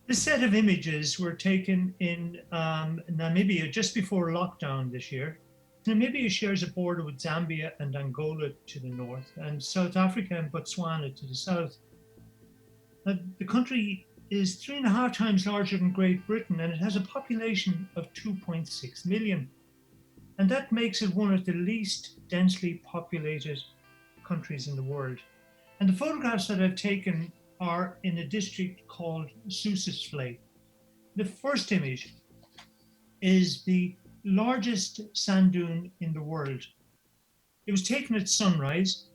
This set of images were taken in Namibia just before lockdown this year. Namibia shares a border with Zambia and Angola to the north, and South Africa and Botswana to the south. The country is 3.5 times larger than Great Britain, and it has a population of 2.6 million. And that makes it one of the least densely populated countries in the world. And the photographs that I've taken are in a district called Soussusvlei. The first image is the largest sand dune in the world. It was taken at sunrise.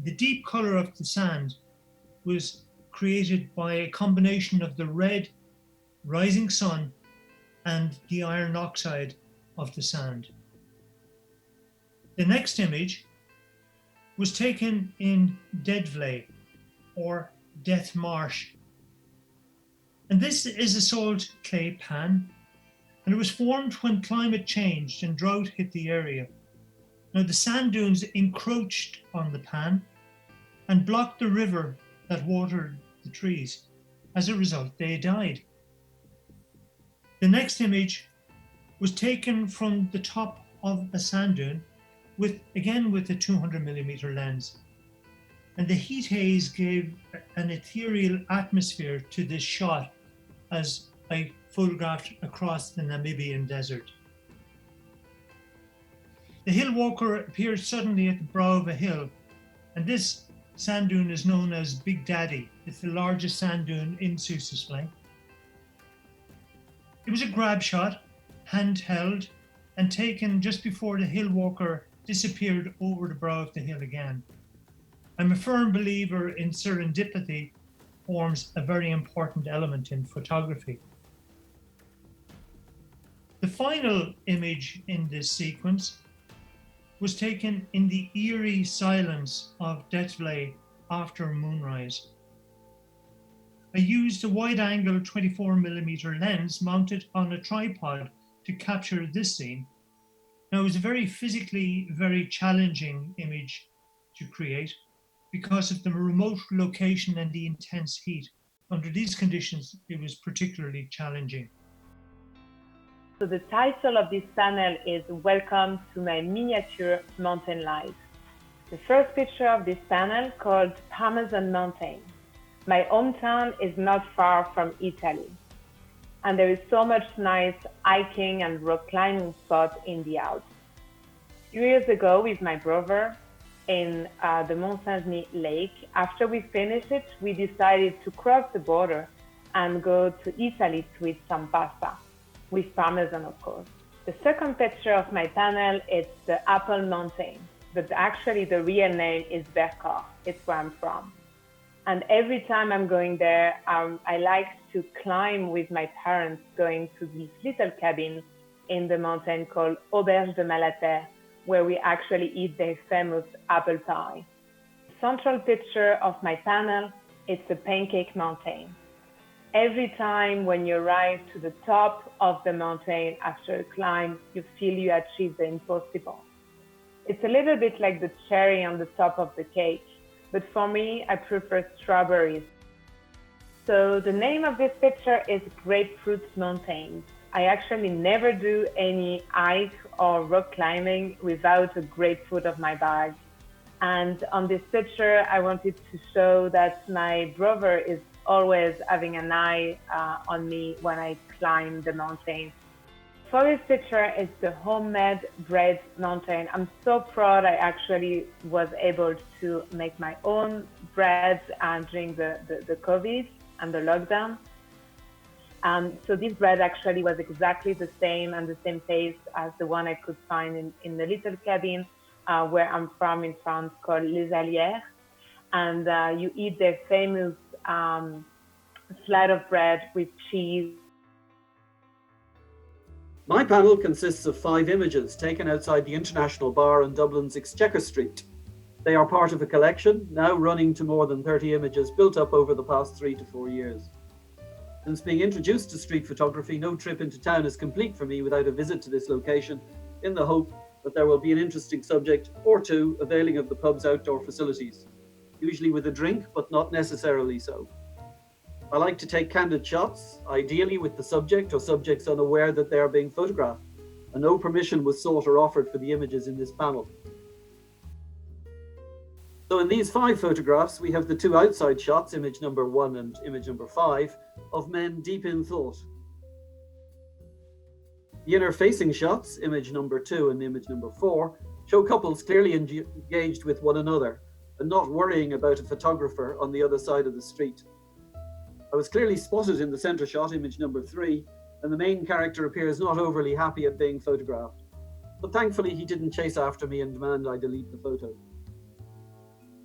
The deep color of the sand was created by a combination of the red rising sun and the iron oxide of the sand. The next image was taken in Deadvlei, or Death Marsh. And this is a salt clay pan, and it was formed when climate changed and drought hit the area. Now the sand dunes encroached on the pan and blocked the river that watered the trees. As a result, they died. The next image was taken from the top of a sand dune with a 200mm lens. And the heat haze gave an ethereal atmosphere to this shot as I photographed across the Namibian desert. The hill walker appeared suddenly at the brow of a hill, and this sand dune is known as Big Daddy. It's the largest sand dune in Soussusvlei. It was a grab shot, handheld, and taken just before the hill walker disappeared over the brow of the hill again. I'm a firm believer in serendipity forms a very important element in photography. The final image in this sequence was taken in the eerie silence of Deadvlei after moonrise. I used a wide-angle 24mm lens mounted on a tripod to capture this scene. Now, it was a very physically very challenging image to create because of the remote location and the intense heat. Under these conditions, it was particularly challenging. So the title of this panel is Welcome to my miniature mountain life. The first picture of this panel called Parmesan Mountain. My hometown is not far from Italy, and there is so much nice hiking and rock climbing spots in the Alps. A few years ago with my brother in the Mont Saint-Denis lake, after we finished it, we decided to cross the border and go to Italy to eat some pasta, with Parmesan, of course. The second picture of my panel is the Apple Mountain, but actually the real name is Vercors. It's where I'm from. And every time I'm going there, I like to climb with my parents, going to this little cabin in the mountain called Auberge de Malaterre, where we actually eat their famous apple pie. The central picture of my panel, it's the Pancake Mountain. Every time when you arrive to the top of the mountain after a climb, you feel you achieved the impossible. It's a little bit like the cherry on the top of the cake, but for me, I prefer strawberries. So the name of this picture is Grapefruit Mountain. I actually never do any hike or rock climbing without a grapefruit of my bag. And on this picture, I wanted to show that my brother is always having an eye on me when I climb the mountain. For this picture, it's the homemade bread mountain. I'm so proud I actually was able to make my own bread during the COVID and the lockdown. So this bread actually was exactly the same and the same taste as the one I could find in the little cabin where I'm from in France called Les Allières. And you eat their famous slice of bread with cheese. My panel consists of 5 images taken outside the International Bar on Dublin's Exchequer Street. They are part of a collection, now running to more than 30 images, built up over the past 3 to 4 years. Since being introduced to street photography, no trip into town is complete for me without a visit to this location, in the hope that there will be an interesting subject or two availing of the pub's outdoor facilities, usually with a drink, but not necessarily so. I like to take candid shots, ideally with the subject or subjects unaware that they are being photographed, and no permission was sought or offered for the images in this panel. So in these 5 photographs, we have the 2 outside shots, image number 1 and image number 5, of men deep in thought. The inner facing shots, image number 2 and image number 4, show couples clearly engaged with one another and not worrying about a photographer on the other side of the street. I was clearly spotted in the center shot, image number 3, and the main character appears not overly happy at being photographed. But thankfully he didn't chase after me and demand I delete the photo.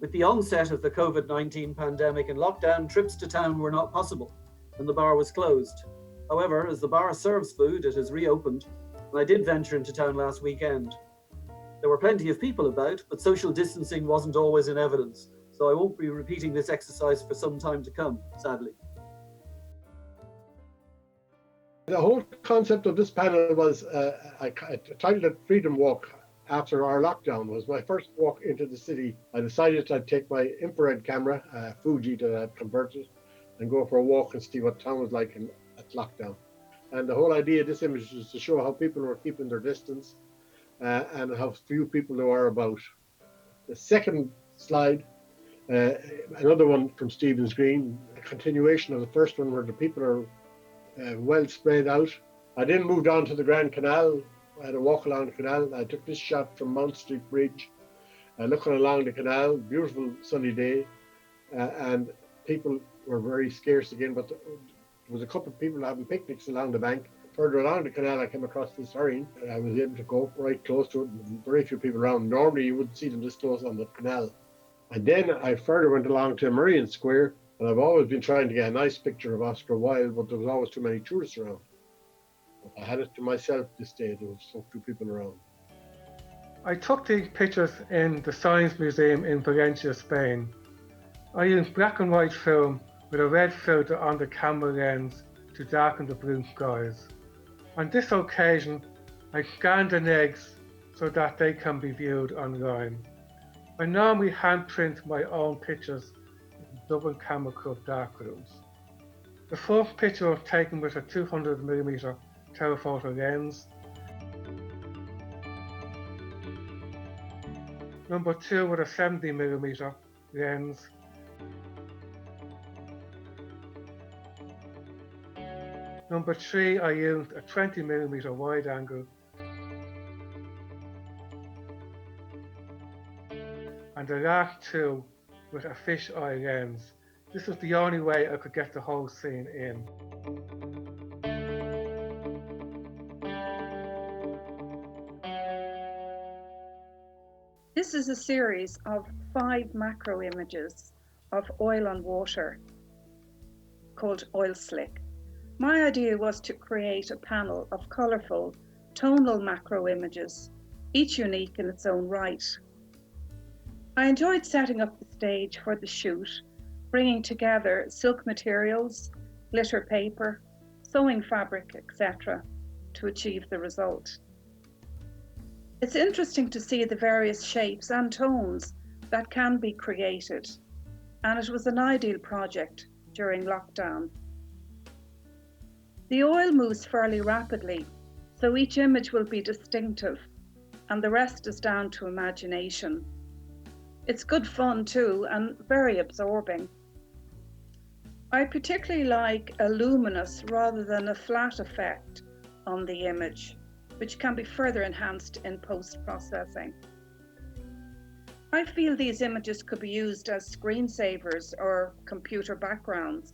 With the onset of the COVID-19 pandemic and lockdown, trips to town were not possible, and the bar was closed. However, as the bar serves food, it has reopened, and I did venture into town last weekend. There were plenty of people about, but social distancing wasn't always in evidence, so I won't be repeating this exercise for some time to come, sadly. The whole concept of this panel was, I titled it Freedom Walk. After our lockdown was my first walk into the city. I decided I'd take my infrared camera, Fuji that I'd converted, and go for a walk and see what town was like at lockdown. And the whole idea of this image is to show how people were keeping their distance and how few people there are about. The second slide, another one from Stephen's Green, a continuation of the first one where the people are well spread out. I then moved on to the Grand Canal. I had a walk along the canal. I took this shot from Mount Street Bridge, looking along the canal, beautiful sunny day, and people were very scarce again, but there was a couple of people having picnics along the bank. Further along the canal, I came across this herring. I was able to go right close to it, very few people around. Normally, you wouldn't see them this close on the canal. And then I further went along to Marion Square, and I've always been trying to get a nice picture of Oscar Wilde, but there was always too many tourists around. I had it to myself this day. There was so few people around. I took these pictures in the Science Museum in Valencia, Spain. I used black and white film with a red filter on the camera lens to darken the blue skies. On this occasion, I scanned the eggs so that they can be viewed online. I normally handprint my own pictures in double camera club darkrooms. The fourth picture was taken with a 200mm telephoto lens. Number 2 with a 70mm lens. Number 3, I used a 20mm wide angle. And the last 2 with a fisheye lens. This was the only way I could get the whole scene in. This is a series of 5 macro images of oil on water called Oil Slick. My idea was to create a panel of colourful, tonal macro images, each unique in its own right. I enjoyed setting up the stage for the shoot, bringing together silk materials, glitter paper, sewing fabric, etc., to achieve the result. It's interesting to see the various shapes and tones that can be created, and it was an ideal project during lockdown. The oil moves fairly rapidly, so each image will be distinctive, and the rest is down to imagination. It's good fun too, and very absorbing. I particularly like a luminous rather than a flat effect on the image, which can be further enhanced in post-processing. I feel these images could be used as screensavers or computer backgrounds.